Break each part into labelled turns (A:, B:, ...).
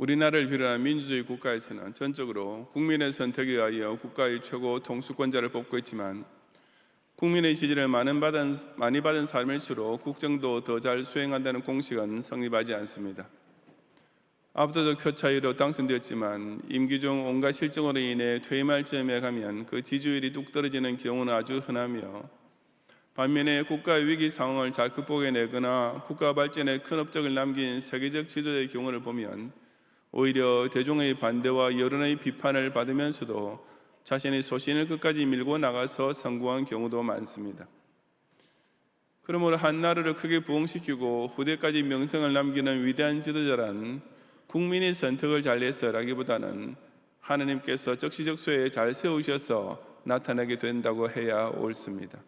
A: 우리나라를 비롯한 민주주의 국가에서는 전적으로 국민의 선택에 의하여 국가의 최고 통수권자를 뽑고 있지만 국민의 지지를 많이 받은 사람일수록 국정도 더 잘 수행한다는 공식은 성립하지 않습니다. 압도적 표 차이로 당선되었지만 임기 중 온갖 실정으로 인해 퇴임할 즈음에 가면 그 지지율이 뚝 떨어지는 경우는 아주 흔하며, 반면에 국가의 위기 상황을 잘 극복해내거나 국가 발전에 큰 업적을 남긴 세계적 지도자의 경우를 보면 오히려 대중의 반대와 여론의 비판을 받으면서도 자신의 소신을 끝까지 밀고 나가서 성공한 경우도 많습니다. 그러므로 한 나라를 크게 부흥시키고 후대까지 명성을 남기는 위대한 지도자란 국민이 선택을 잘해서라기보다는 하나님께서 적시적소에 잘 세우셔서 나타나게 된다고 해야 옳습니다.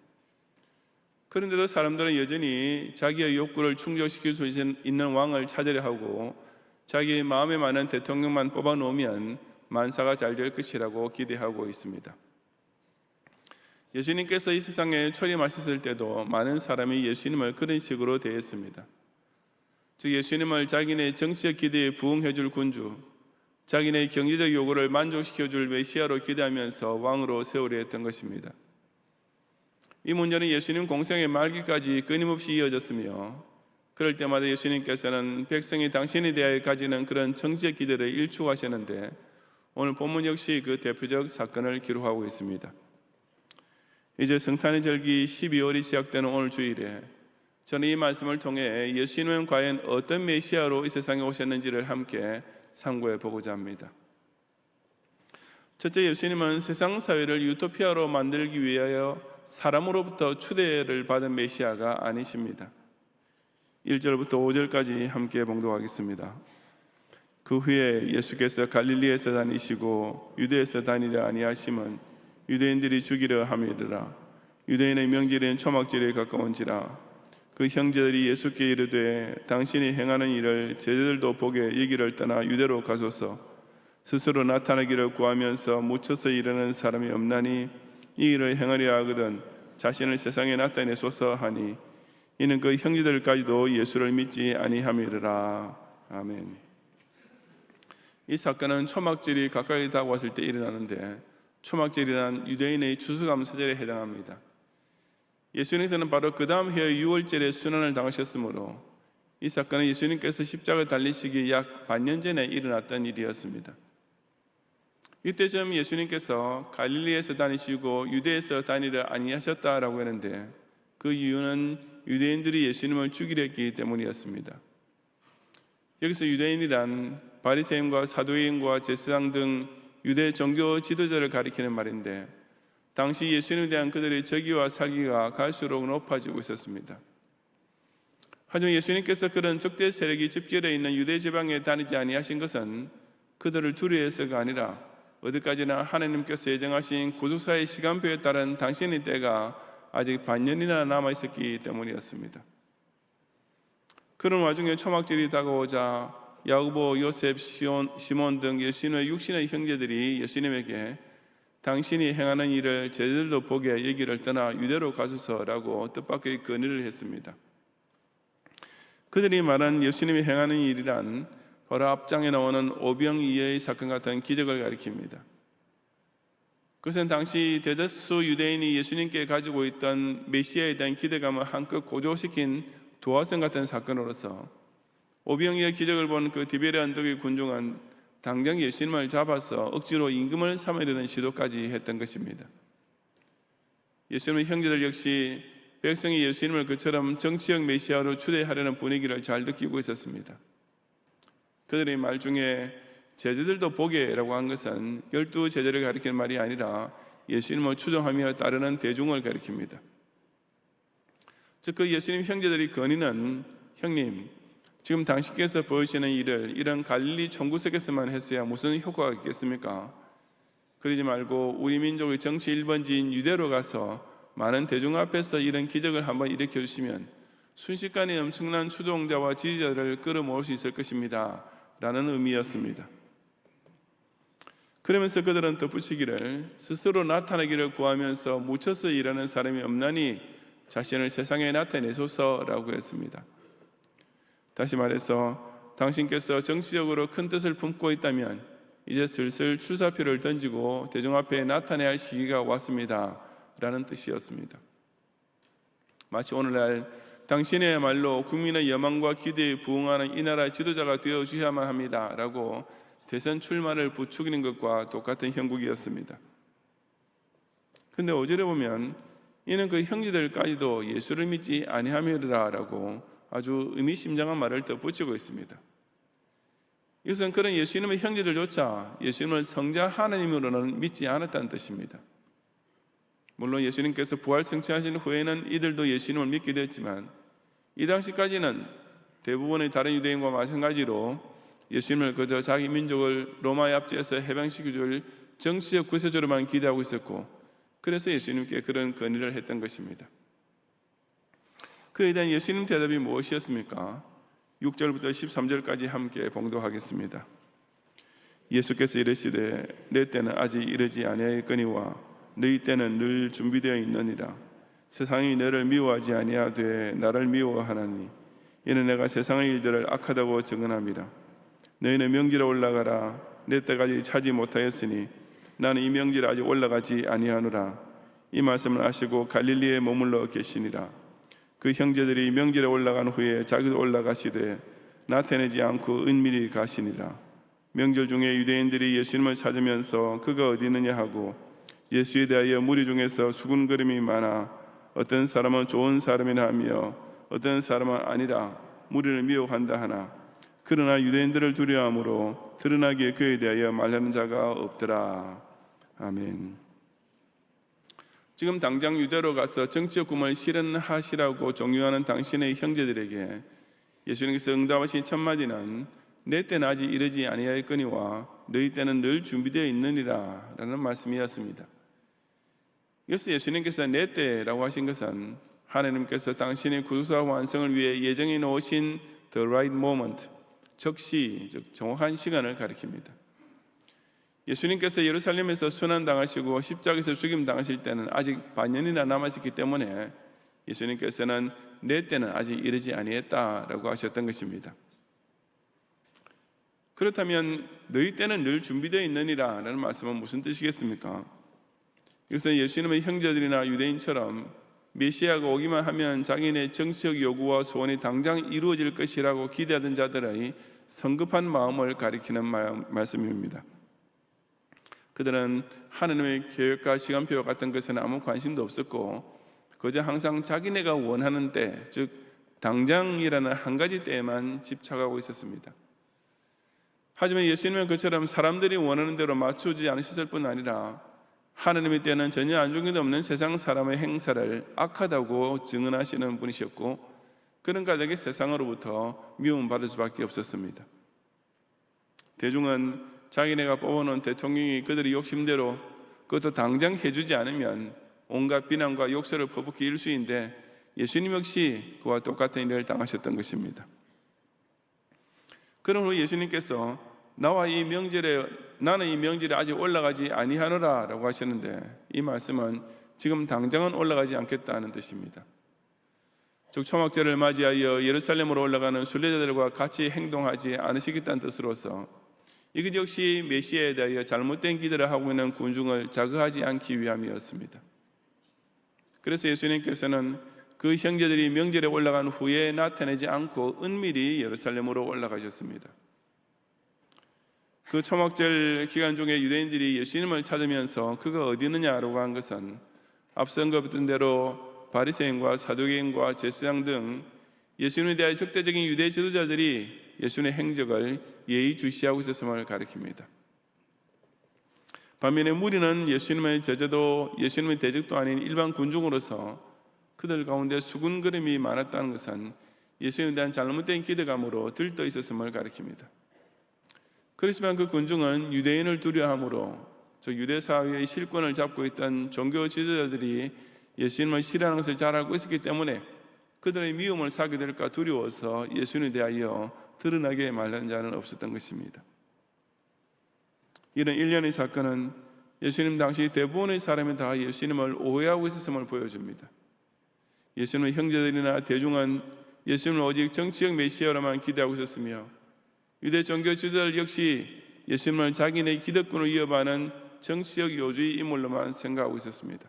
A: 그런데도 사람들은 여전히 자기의 욕구를 충족시킬 수 있는 왕을 찾으려 하고 자기의 마음에 맞는 대통령만 뽑아놓으면 만사가 잘 될 것이라고 기대하고 있습니다. 예수님께서 이 세상에 초림하셨을 때도 많은 사람이 예수님을 그런 식으로 대했습니다. 즉 예수님을 자기네 정치적 기대에 부응해 줄 군주, 자기네 경제적 요구를 만족시켜 줄 메시아로 기대하면서 왕으로 세우려 했던 것입니다. 이 문제는 예수님 공생의 말기까지 끊임없이 이어졌으며, 그럴 때마다 예수님께서는 백성이 당신에 대하여 가지는 그런 정치적 기대를 일축하셨는데, 오늘 본문 역시 그 대표적 사건을 기록하고 있습니다. 이제 성탄의 절기 12월이 시작되는 오늘 주일에 저는 이 말씀을 통해 예수님은 과연 어떤 메시아로 이 세상에 오셨는지를 함께 상고해 보고자 합니다. 첫째, 예수님은 세상 사회를 유토피아로 만들기 위하여 사람으로부터 추대를 받은 메시아가 아니십니다. 1절부터 5절까지 함께 봉독하겠습니다. 그 후에 예수께서 갈릴리에서 다니시고 유대에서 다니려 아니하심은 유대인들이 죽이려 함이라. 유대인의 명절인 초막절에 가까운지라. 그 형제들이 예수께 이르되 당신이 행하는 일을 제자들도 보게 여기를 떠나 유대로 가소서. 스스로 나타나기를 구하면서 묻혀서 이르는 사람이 없나니 이 일을 행하려 하거든 자신을 세상에 나타내소서 하니, 이는 그 형제들까지도 예수를 믿지 아니함이라. 아멘. 이 사건은 초막절이 가까이 다가왔을 때 일어나는데, 초막절이란 유대인의 추수감사절에 해당합니다. 예수님께서는 바로 그 다음 해의 6월절에 순환을 당하셨으므로 이 사건은 예수님께서 십자가에 달리시기 약 반년 전에 일어났던 일이었습니다. 이때쯤 예수님께서 갈릴리에서 다니시고 유대에서 다니려 아니하셨다라고 했는데, 그 이유는 유대인들이 예수님을 죽이려 했기 때문이었습니다. 여기서 유대인이란 바리새인과 사두개인과 제사장 등 유대 종교 지도자를 가리키는 말인데, 당시 예수님에 대한 그들의 적의와 살기가 갈수록 높아지고 있었습니다. 하지만 예수님께서 그런 적대 세력이 집결해 있는 유대 지방에 다니지 아니하신 것은 그들을 두려워해서가 아니라 어디까지나 하나님께서 예정하신 구속사의 시간표에 따른 당신의 때가 아직 반년이나 남아있었기 때문이었습니다. 그런 와중에 초막절이 다가오자 야고보, 요셉, 시몬 등 예수님의 육신의 형제들이 예수님에게 당신이 행하는 일을 제자들도 보게 여기를 떠나 유대로 가소서라고 뜻밖의 건의를 했습니다. 그들이 말한 예수님이 행하는 일이란 바로 앞장에 나오는 오병이어의 사건 같은 기적을 가리킵니다. 그것은 당시 대다수 유대인이 예수님께 가지고 있던 메시아에 대한 기대감을 한껏 고조시킨 도화선 같은 사건으로서 오병이어 기적을 본 그 디베레 언덕의 군중은 당장 예수님을 잡아서 억지로 임금을 삼으려는 시도까지 했던 것입니다. 예수님의 형제들 역시 백성이 예수님을 그처럼 정치적 메시아로 추대하려는 분위기를 잘 느끼고 있었습니다. 그들의 말 중에 제자들도 보게라고 한 것은 12 제자를 가리키는 말이 아니라 예수님을 추종하며 따르는 대중을 가리킵니다. 즉 그 예수님 형제들의 건의는, 형님, 지금 당신께서 보이시는 일을 이런 갈릴리 총구석에서만 했어야 무슨 효과가 있겠습니까? 그러지 말고 우리 민족의 정치 1번지인 유대로 가서 많은 대중 앞에서 이런 기적을 한번 일으켜 주시면 순식간에 엄청난 추종자와 지지자를 끌어모을 수 있을 것입니다 라는 의미였습니다. 그러면서 그들은 덧붙이기를 스스로 나타나기를 구하면서 묻혀서 일하는 사람이 없나니 자신을 세상에 나타내소서라고 했습니다. 다시 말해서 당신께서 정치적으로 큰 뜻을 품고 있다면 이제 슬슬 출사표를 던지고 대중 앞에 나타내야 할 시기가 왔습니다 라는 뜻이었습니다. 마치 오늘날 당신이야말로 국민의 여망과 기대에 부응하는 이 나라의 지도자가 되어주셔야만 합니다 라고 대선 출마를 부추기는 것과 똑같은 형국이었습니다. 근데 5절에 보면 이는 그 형제들까지도 예수를 믿지 아니하미라 라고 아주 의미심장한 말을 덧붙이고 있습니다. 이것은 그런 예수님의 형제들조차 예수님을 성자 하나님으로는 믿지 않았다는 뜻입니다. 물론 예수님께서 부활 승천하신 후에는 이들도 예수님을 믿게 되었지만 이 당시까지는 대부분의 다른 유대인과 마찬가지로 예수님을 그저 자기 민족을 로마의 압제에서 해방시켜줄 정치적 구세주로만 기대하고 있었고, 그래서 예수님께 그런 건의를 했던 것입니다. 그에 대한 예수님 대답이 무엇이었습니까? 6절부터 13절까지 함께 봉독하겠습니다. 예수께서 이르시되 내 때는 아직 이르지 아니하였거니와 너희 때는 늘 준비되어 있느니라. 세상이 너를 미워하지 아니하되 나를 미워하나니 이는 내가 세상의 일들을 악하다고 증언함이라. 너희는 명절에 올라가라. 내 때까지 차지 못하였으니 나는 이 명절에 아직 올라가지 아니하노라. 이 말씀을 하시고 갈릴리에 머물러 계시니라. 그 형제들이 명절에 올라간 후에 자기도 올라가시되 나타내지 않고 은밀히 가시니라. 명절 중에 유대인들이 예수님을 찾으면서 그가 어디 있느냐 하고 예수에 대하여 무리 중에서 수군거림이 많아 어떤 사람은 좋은 사람이라 하며 어떤 사람은 아니라 무리를 미워한다 하나 그러나 유대인들을 두려워함으로 드러나게 그에 대하여 말하는 자가 없더라. 아멘. 지금 당장 유대로 가서 정치적 꿈을 실현하시라고 종유하는 당신의 형제들에게 예수님께서 응답하신 첫마디는 내 때는 아직 이르지 아니하였거니와 너희 때는 늘 준비되어 있느니라 라는 말씀이었습니다. 이것을 예수님께서 내 때라고 하신 것은 하나님께서 당신의 구속사 완성을 위해 예정해 놓으신 the right moment, 적시, 즉 정확한 시간을 가리킵니다. 예수님께서 예루살렘에서 순환당하시고 십자가에서 죽임당하실 때는 아직 반년이나 남았었기 때문에 예수님께서는 내 때는 아직 이르지 아니했다라고 하셨던 것입니다. 그렇다면 너희 때는 늘 준비되어 있느니라 라는 말씀은 무슨 뜻이겠습니까? 이것은 예수님의 형제들이나 유대인처럼 메시아가 오기만 하면 자기네 정치적 요구와 소원이 당장 이루어질 것이라고 기대하던 자들의 성급한 마음을 가리키는 말씀입니다. 그들은 하나님의 계획과 시간표 같은 것에는 아무 관심도 없었고 그저 항상 자기네가 원하는 때, 즉 당장이라는 한 가지 때에만 집착하고 있었습니다. 하지만 예수님은 그처럼 사람들이 원하는 대로 맞추지 않으셨을 뿐 아니라 하나님의 때는 전혀 안중에도 없는 세상 사람의 행사를 악하다고 증언하시는 분이셨고 그런 가족이 세상으로부터 미움받을 수밖에 없었습니다. 대중은 자기네가 뽑아놓은 대통령이 그들의 욕심대로 그것도 당장 해주지 않으면 온갖 비난과 욕설을 퍼붓기 일쑤인데 예수님 역시 그와 똑같은 일을 당하셨던 것입니다. 그런 후 예수님께서 나는 이 명절에 아직 올라가지 아니하노라 라고 하셨는데 이 말씀은 지금 당장은 올라가지 않겠다는 뜻입니다. 즉 초막절을 맞이하여 예루살렘으로 올라가는 순례자들과 같이 행동하지 않으시겠다는 뜻으로서 이것 역시 메시아에 대하여 잘못된 기대를 하고 있는 군중을 자극하지 않기 위함이었습니다. 그래서 예수님께서는 그 형제들이 명절에 올라간 후에 나타내지 않고 은밀히 예루살렘으로 올라가셨습니다. 그 초막절 기간 중에 유대인들이 예수님을 찾으면서 그가 어디 있느냐라고 한 것은 앞서 언급했던 대로 바리새인과 사두개인과 제사장 등 예수님에 대한 적대적인 유대 지도자들이 예수님의 행적을 예의주시하고 있었음을 가리킵니다. 반면에 무리는 예수님의 제자도 예수님의 대적도 아닌 일반 군중으로서 그들 가운데 수군거림이 많았다는 것은 예수님에 대한 잘못된 기대감으로 들떠 있었음을 가리킵니다. 그렇지만 그 군중은 유대인을 두려워함으로 즉 유대 사회의 실권을 잡고 있던 종교 지도자들이 예수님을 싫어하는 것을 잘 알고 있었기 때문에 그들의 미움을 사게 될까 두려워서 예수님에 대하여 드러나게 말하는 자는 없었던 것입니다. 이런 일련의 사건은 예수님 당시 대부분의 사람이 다 예수님을 오해하고 있었음을 보여줍니다. 예수님의 형제들이나 대중은 예수님을 오직 정치적 메시아로만 기대하고 있었으며 유대 종교 지도자들 역시 예수님을 자기네 기득권으로 이어받는 정치적 요주의 인물로만 생각하고 있었습니다.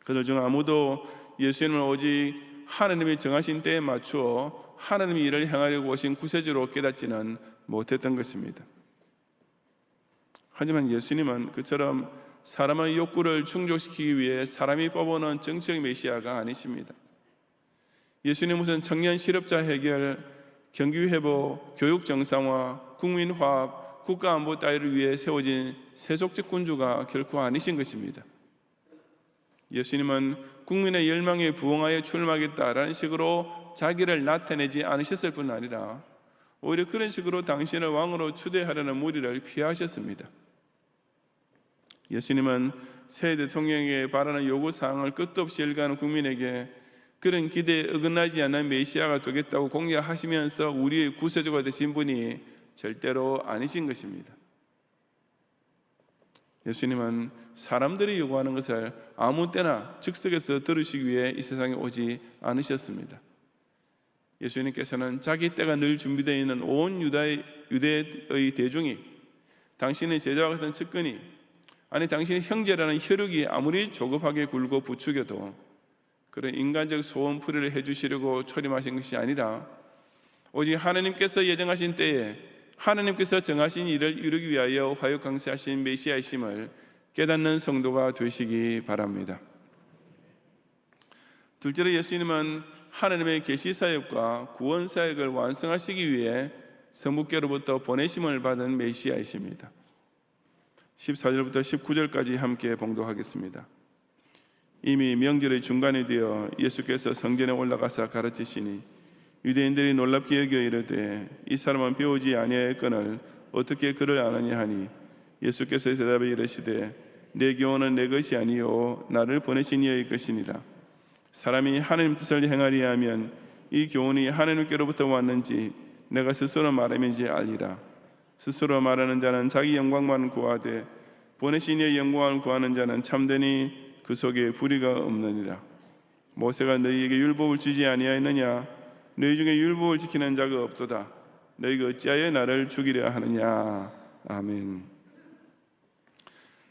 A: 그들 중 아무도 예수님을 오직 하나님이 정하신 때에 맞추어 하나님의 일을 행하려고 오신 구세주로 깨닫지는 못했던 것입니다. 하지만 예수님은 그처럼 사람의 욕구를 충족시키기 위해 사람이 뽑아오는 정치적 메시아가 아니십니다. 예수님 무슨 청년 실업자 해결, 경기 회복, 교육 정상화, 국민 화합, 국가 안보 따위를 위해 세워진 세속적 군주가 결코 아니신 것입니다. 예수님은 국민의 열망에 부응하여 출마하겠다라는 식으로 자기를 나타내지 않으셨을 뿐 아니라 오히려 그런 식으로 당신을 왕으로 추대하려는 무리를 피하셨습니다. 예수님은 새 대통령에게 바라는 요구사항을 끝도 없이 일가는 국민에게 그런 기대에 어긋나지 않는 메시아가 되겠다고 공약하시면서 우리의 구세주가 되신 분이 절대로 아니신 것입니다. 예수님은 사람들이 요구하는 것을 아무 때나 즉석에서 들으시기 위해 이 세상에 오지 않으셨습니다. 예수님께서는 자기 때가 늘 준비되어 있는 온 유대의 대중이 당신의 제자와 같은 측근이 아니 당신의 형제라는 혈육이 아무리 조급하게 굴고 부추겨도 그런 인간적 소원풀이를 해주시려고 초림하신 것이 아니라 오직 하나님께서 예정하신 때에 하나님께서 정하신 일을 이루기 위하여 화요강세하신 메시아이심을 깨닫는 성도가 되시기 바랍니다. 둘째로 예수님은 하나님의 계시사역과 구원사역을 완성하시기 위해 성부께로부터 보내심을 받은 메시아이십니다. 14절부터 19절까지 함께 봉독하겠습니다. 이미 명절의 중간이 되어 예수께서 성전에 올라가사 가르치시니 유대인들이 놀랍게 여겨 이르되 이 사람은 배우지 아니하였거늘 어떻게 그를 아느냐 하니 예수께서 대답해 이르시되 내 교훈은 내 것이 아니요 나를 보내신 이의 것이니라. 사람이 하나님 뜻을 행하리 하면 이 교훈이 하나님께로부터 왔는지 내가 스스로 말함인지 알리라. 스스로 말하는 자는 자기 영광만 구하되 보내신 이의 영광을 구하는 자는 참되니 그 속에 불의가 없느니라. 모세가 너희에게 율법을 주지 아니하였느냐? 너희 중에 율법을 지키는 자가 없도다. 너희가 어찌하여 나를 죽이려 하느냐? 아멘.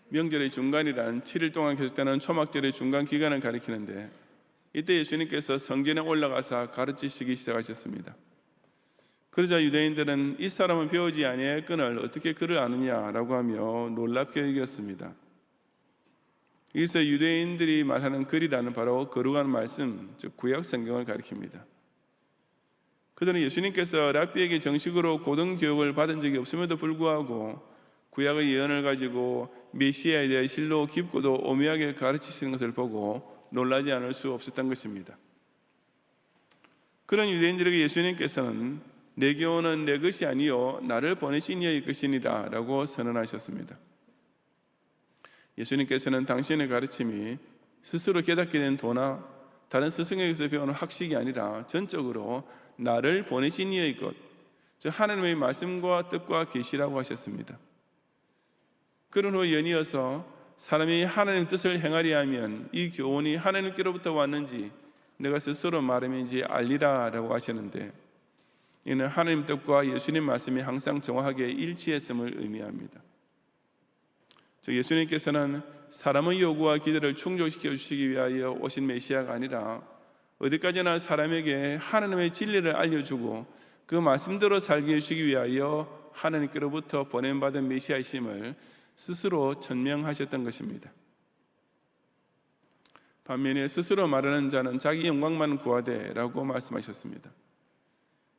A: 명절의 중간이란 7일 동안 계속되는 초막절의 중간 기간을 가리키는데 이때 예수님께서 성전에 올라가서 가르치시기 시작하셨습니다. 그러자 유대인들은 이 사람은 배우지 아니하였거늘 어떻게 그를 아느냐라고 하며 놀랍게 여겼습니다. 여기서 유대인들이 말하는 글이라는 바로 거룩한 말씀, 즉 구약 성경을 가리킵니다. 그들은 예수님께서 랍비에게 정식으로 고등교육을 받은 적이 없음에도 불구하고 구약의 예언을 가지고 메시아에 대해 실로 깊고도 오묘하게 가르치시는 것을 보고 놀라지 않을 수 없었던 것입니다. 그런 유대인들에게 예수님께서는 내 교훈은 내 것이 아니요 나를 보내신 이의 것이니라 라고 선언하셨습니다. 예수님께서는 당신의 가르침이 스스로 깨닫게 된 도나 다른 스승에게서 배우는 학식이 아니라 전적으로 나를 보내신 이의 것, 즉 하나님의 말씀과 뜻과 계시라고 하셨습니다. 그런 후 연이어서 사람이 하나님 뜻을 행하리 하면 이 교훈이 하나님께로부터 왔는지 내가 스스로 말함인지 알리라 라고 하셨는데 이는 하나님 뜻과 예수님 말씀이 항상 정확하게 일치했음을 의미합니다. 즉 예수님께서는 사람의 요구와 기대를 충족시켜 주시기 위하여 오신 메시아가 아니라 어디까지나 사람에게 하나님의 진리를 알려주고 그 말씀대로 살게 해주시기 위하여 하나님께로부터 보냄받은 메시아이심을 스스로 천명하셨던 것입니다. 반면에 스스로 말하는 자는 자기 영광만 구하되 라고 말씀하셨습니다.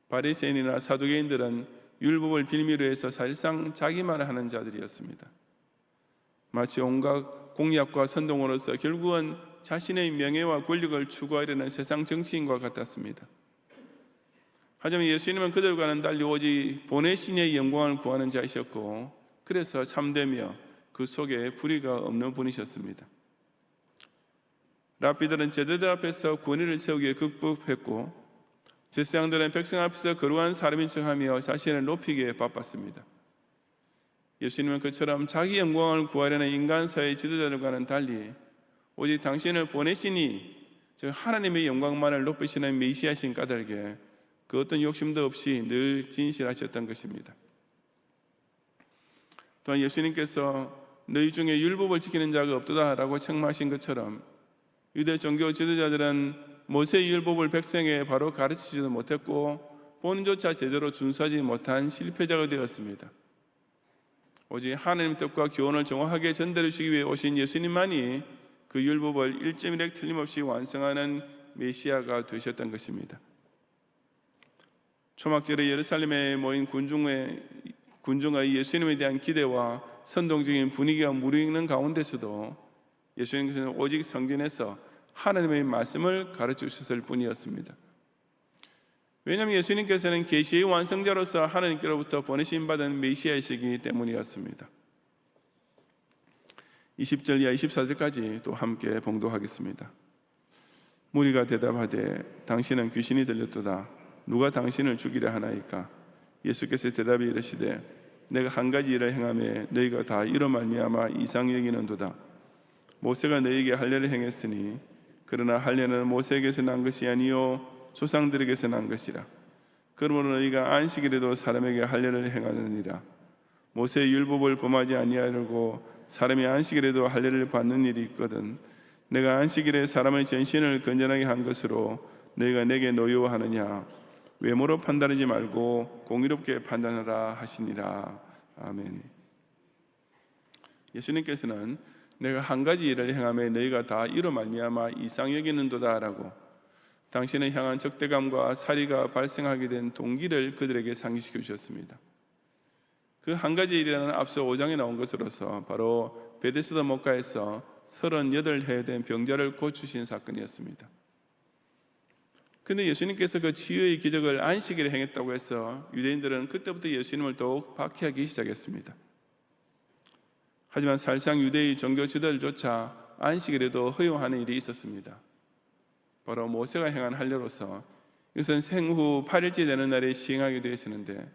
A: 바리새인이나 사두개인들은 율법을 빌미로 해서 사실상 자기만 하는 자들이었습니다. 마치 온갖 공약과 선동으로서 결국은 자신의 명예와 권력을 추구하려는 세상 정치인과 같았습니다. 하지만 예수님은 그들과는 달리 오직 보내신 이의 영광을 구하는 자이셨고 그래서 참되며 그 속에 불의가 없는 분이셨습니다. 랍비들은 제자들 앞에서 권위를 세우기에 극복했고 제사장들은 백성 앞에서 거룩한 사람인 척하며 자신을 높이기에 바빴습니다. 예수님은 그처럼 자기 영광을 구하려는 인간사회의 지도자들과는 달리 오직 당신을 보내시니 즉 하나님의 영광만을 높이시는 메시아신 까닭에 그 어떤 욕심도 없이 늘 진실하셨던 것입니다. 또한 예수님께서 너희 중에 율법을 지키는 자가 없도다라고 책망하신 것처럼 유대 종교 지도자들은 모세의 율법을 백성에게 바로 가르치지도 못했고 본인조차 제대로 준수하지 못한 실패자가 되었습니다. 오직 하나님의 뜻과 교훈을 정확하게 전달해 주시기 위해 오신 예수님만이 그 율법을 1.1획 틀림없이 완성하는 메시아가 되셨던 것입니다. 초막절에 예루살렘에 모인 군중의 예수님에 대한 기대와 선동적인 분위기가 무르익는 가운데서도 예수님께서는 오직 성전에서 하나님의 말씀을 가르쳐 주셨을 뿐이었습니다. 왜냐하면 예수님께서는 계시의 완성자로서 하나님께로부터 보내심 받은 메시아이시기 때문이었습니다. 20절 이하 24절까지 또 함께 봉독하겠습니다. 무리가 대답하되 당신은 귀신이 들렸도다. 누가 당신을 죽이려 하나이까? 예수께서 대답이 이르시되 내가 한 가지 일을 행하며 너희가 다 이로 말미암아 이상 여기는도다. 모세가 너희에게 할례를 행했으니 그러나 할례는 모세에게서 난 것이 아니요 조상들에게서 난 것이라. 그러므로 너희가 안식일에도 사람에게 할례를 행하느니라. 모세의 율법을 범하지 아니하려고 사람이 안식일에도 할례를 받는 일이 있거든 내가 안식일에 사람의 전신을 건전하게 한 것으로 너희가 내게 노여워하느냐? 외모로 판단하지 말고 공의롭게 판단하라 하시니라. 아멘. 예수님께서는 내가 한 가지 일을 행하며 너희가 다 이로 말미암아 이상 여기는도다 라고 당신을 향한 적대감과 살이가 발생하게 된 동기를 그들에게 상기시켜 주셨습니다. 그 한 가지 일이라는 앞서 5장에 나온 것으로서 바로 베데스다 목가에서 38해 된 병자를 고치신 사건이었습니다. 그런데 예수님께서 그 치유의 기적을 안식일에 행했다고 해서 유대인들은 그때부터 예수님을 더욱 박해하기 시작했습니다. 하지만 사실상 유대의 종교 지도자들조차 안식일에도 허용하는 일이 있었습니다. 바로 모세가 행한 할례로서 이것은 생후 8일째 되는 날에 시행하게 되어 있었는데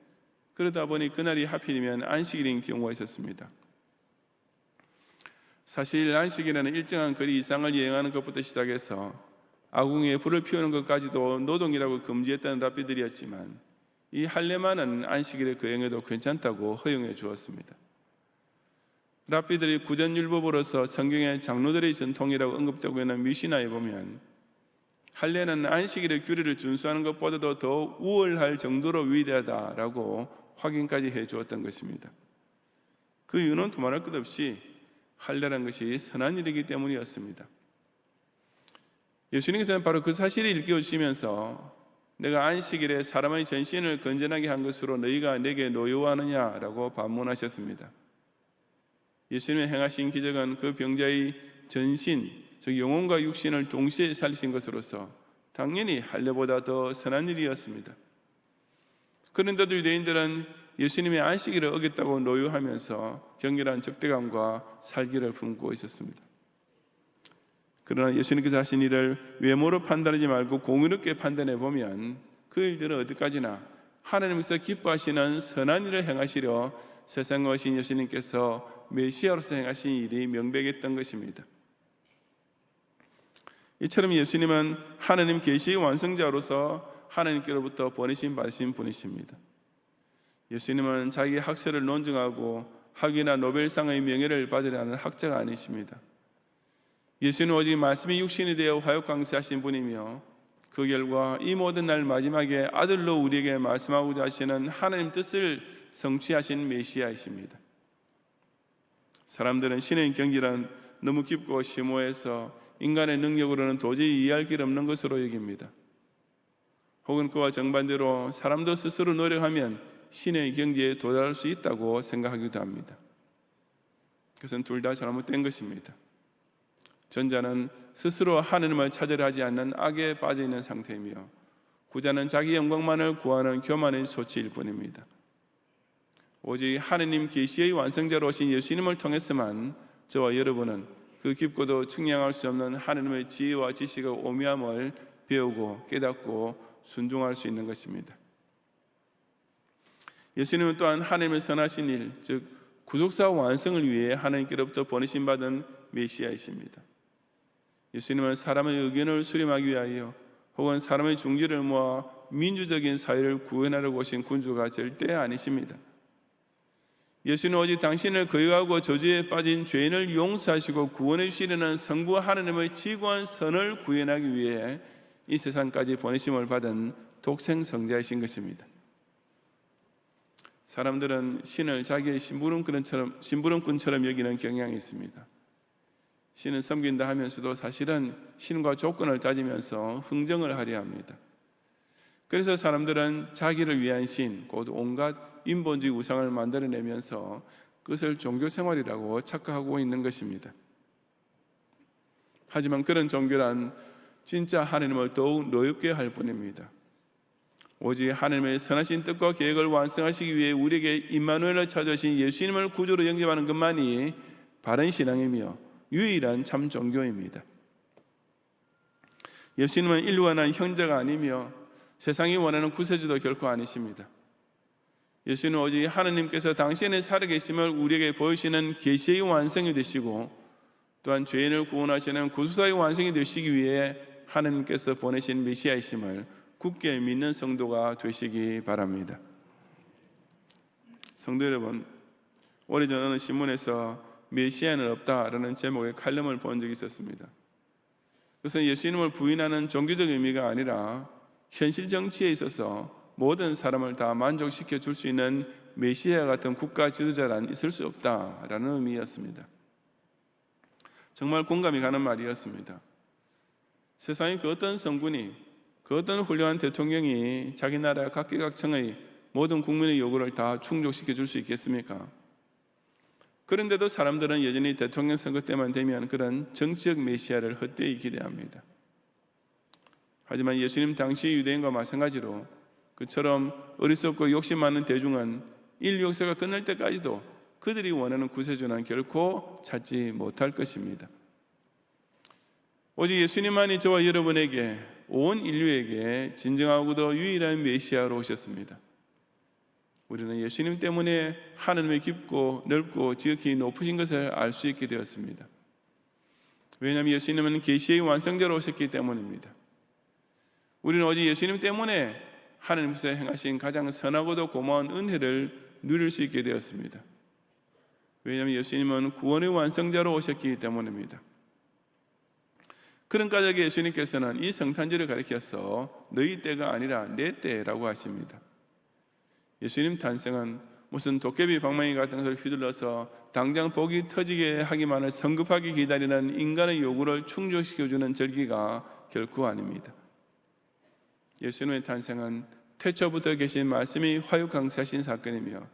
A: 그러다 보니 그날이 하필이면 안식일인 경우가 있었습니다. 사실 안식일에는 일정한 거리 이상을 여행하는 것부터 시작해서 아궁이에 불을 피우는 것까지도 노동이라고 금지했던 랍비들이었지만 이 할례만은 안식일에 거행해도 괜찮다고 허용해 주었습니다. 랍비들이 구전율법으로서 성경의 장로들의 전통이라고 언급되고 있는 미시나에 보면 할례는 안식일의 규례를 준수하는 것보다도 더 우월할 정도로 위대하다라고 확인까지 해주었던 것입니다. 그 이유는 두말할 것 없이 할례라는 것이 선한 일이기 때문이었습니다. 예수님께서는 바로 그 사실을 일깨워주시면서 내가 안식일에 사람의 전신을 건전하게 한 것으로 너희가 내게 노여워하느냐라고 반문하셨습니다. 예수님의 행하신 기적은 그 병자의 전신, 즉 영혼과 육신을 동시에 살리신 것으로서 당연히 할례보다 더 선한 일이었습니다. 그런데도 유대인들은 예수님의 안식일을 어겼다고 노여하면서 격렬한 적대감과 살기를 품고 있었습니다. 그러나 예수님께서 하신 일을 외모로 판단하지 말고 공의롭게 판단해 보면 그 일들은 어디까지나 하나님께서 기뻐하시는 선한 일을 행하시려 세상에 오신 예수님께서 메시아로서 행하신 일이 명백했던 것입니다. 이처럼 예수님은 하나님 계시의 완성자로서 하나님께로부터 보내심 받으신 분이십니다. 예수님은 자기 학설을 논증하고 학위나 노벨상의 명예를 받으려는 학자가 아니십니다. 예수는 오직 말씀이 육신이 되어 화요 강세하신 분이며 그 결과 이 모든 날 마지막에 아들로 우리에게 말씀하고자 하시는 하나님 뜻을 성취하신 메시아이십니다. 사람들은 신의 경지란 너무 깊고 심오해서 인간의 능력으로는 도저히 이해할 길 없는 것으로 여깁니다. 혹은 그와 정반대로 사람도 스스로 노력하면 신의 경지에 도달할 수 있다고 생각하기도 합니다. 그것은 둘 다 잘못된 것입니다. 전자는 스스로 하느님을 찾으려 하지 않는 악에 빠져 있는 상태이며 후자는 자기 영광만을 구하는 교만의 소치일 뿐입니다. 오직 하느님 계시의 완성자로 오신 예수님을 통해서만 저와 여러분은 그 깊고도 측량할 수 없는 하느님의 지혜와 지식의 오묘함을 배우고 깨닫고 순종할 수 있는 것입니다. 예수님은 또한 하나님의 선하신 일, 즉 구속사 완성을 위해 하나님께로부터 보내심 받은 메시아이십니다. 예수님은 사람의 의견을 수렴하기 위하여 혹은 사람의 중지를 모아 민주적인 사회를 구현하려고 오신 군주가 절대 아니십니다. 예수는 오직 당신을 거역하고 저주에 빠진 죄인을 용서하시고 구원해 주시려는 성부 하나님의 지고한 선을 구현하기 위해 이 세상까지 보내심을 받은 독생성자이신 것입니다. 사람들은 신을 자기의 심부름꾼처럼 여기는 경향이 있습니다. 신은 섬긴다 하면서도 사실은 신과 조건을 따지면서 흥정을 하려 합니다. 그래서 사람들은 자기를 위한 신, 곧 온갖 인본주의 우상을 만들어내면서 그것을 종교생활이라고 착각하고 있는 것입니다. 하지만 그런 종교란 진짜 하나님을 더욱 노엽게 할 뿐입니다. 오직 하나님의 선하신 뜻과 계획을 완성하시기 위해 우리에게 임마누엘을 찾아오신 예수님을 구주로 영접하는 것만이 바른 신앙이며 유일한 참 종교입니다. 예수님은 인류가 난 형제가 아니며 세상이 원하는 구세주도 결코 아니십니다. 예수는 오직 하나님께서 당신의 살아계심을 우리에게 보이시는 계시의 완성이 되시고 또한 죄인을 구원하시는 구속사의 완성이 되시기 위해 하나님께서 보내신 메시아이심을 굳게 믿는 성도가 되시기 바랍니다. 성도 여러분, 오래전 어느 신문에서 메시아는 없다라는 제목의 칼럼을 본 적이 있었습니다. 그것은 예수님을 부인하는 종교적 의미가 아니라 현실 정치에 있어서 모든 사람을 다 만족시켜 줄 수 있는 메시아 같은 국가 지도자란 있을 수 없다라는 의미였습니다. 정말 공감이 가는 말이었습니다. 세상의 그 어떤 성군이, 그 어떤 훌륭한 대통령이 자기 나라 각계각층의 모든 국민의 요구를 다 충족시켜 줄 수 있겠습니까? 그런데도 사람들은 여전히 대통령 선거 때만 되면 그런 정치적 메시아를 헛되이 기대합니다. 하지만 예수님 당시 유대인과 마찬가지로 그처럼 어리석고 욕심 많은 대중은 인류 역사가 끝날 때까지도 그들이 원하는 구세주는 결코 찾지 못할 것입니다. 오직 예수님만이 저와 여러분에게, 온 인류에게 진정하고도 유일한 메시아로 오셨습니다. 우리는 예수님 때문에 하나님의 깊고 넓고 지극히 높으신 것을 알 수 있게 되었습니다. 왜냐하면 예수님은 계시의 완성자로 오셨기 때문입니다. 우리는 오직 예수님 때문에 하나님께서 행하신 가장 선하고도 고마운 은혜를 누릴 수 있게 되었습니다. 왜냐하면 예수님은 구원의 완성자로 오셨기 때문입니다. 그런 까닭에 예수님께서는 이 성탄절을 가리켜서 너희 때가 아니라 내 때라고 하십니다. 예수님 탄생은 무슨 도깨비 방망이 같은 것을 휘둘러서 당장 복이 터지게 하기만을 성급하게 기다리는 인간의 요구를 충족시켜주는 절기가 결코 아닙니다. 예수님의 탄생은 태초부터 계신 말씀이 화육강세하신 사건이며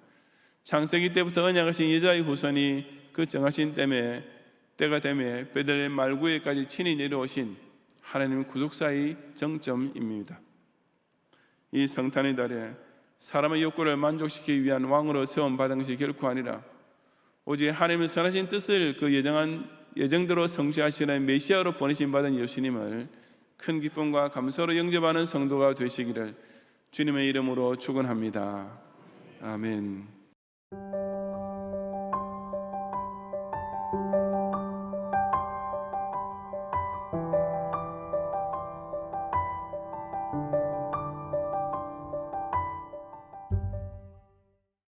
A: 창세기 때부터 언약하신 여자의 후손이 그 정하신 때가 되매 베들레헴 말구에까지 친히 내려오신 하나님의 구속사의 정점입니다. 이 성탄의 달에 사람의 욕구를 만족시키기 위한 왕으로 세움받은 것이 결코 아니라 오직 하나님의 선하신 뜻을 그 예정대로 성취하시는 메시아로 보내신 받은 예수님을 큰 기쁨과 감사로 영접하는 성도가 되시기를 주님의 이름으로 축원합니다. 아멘.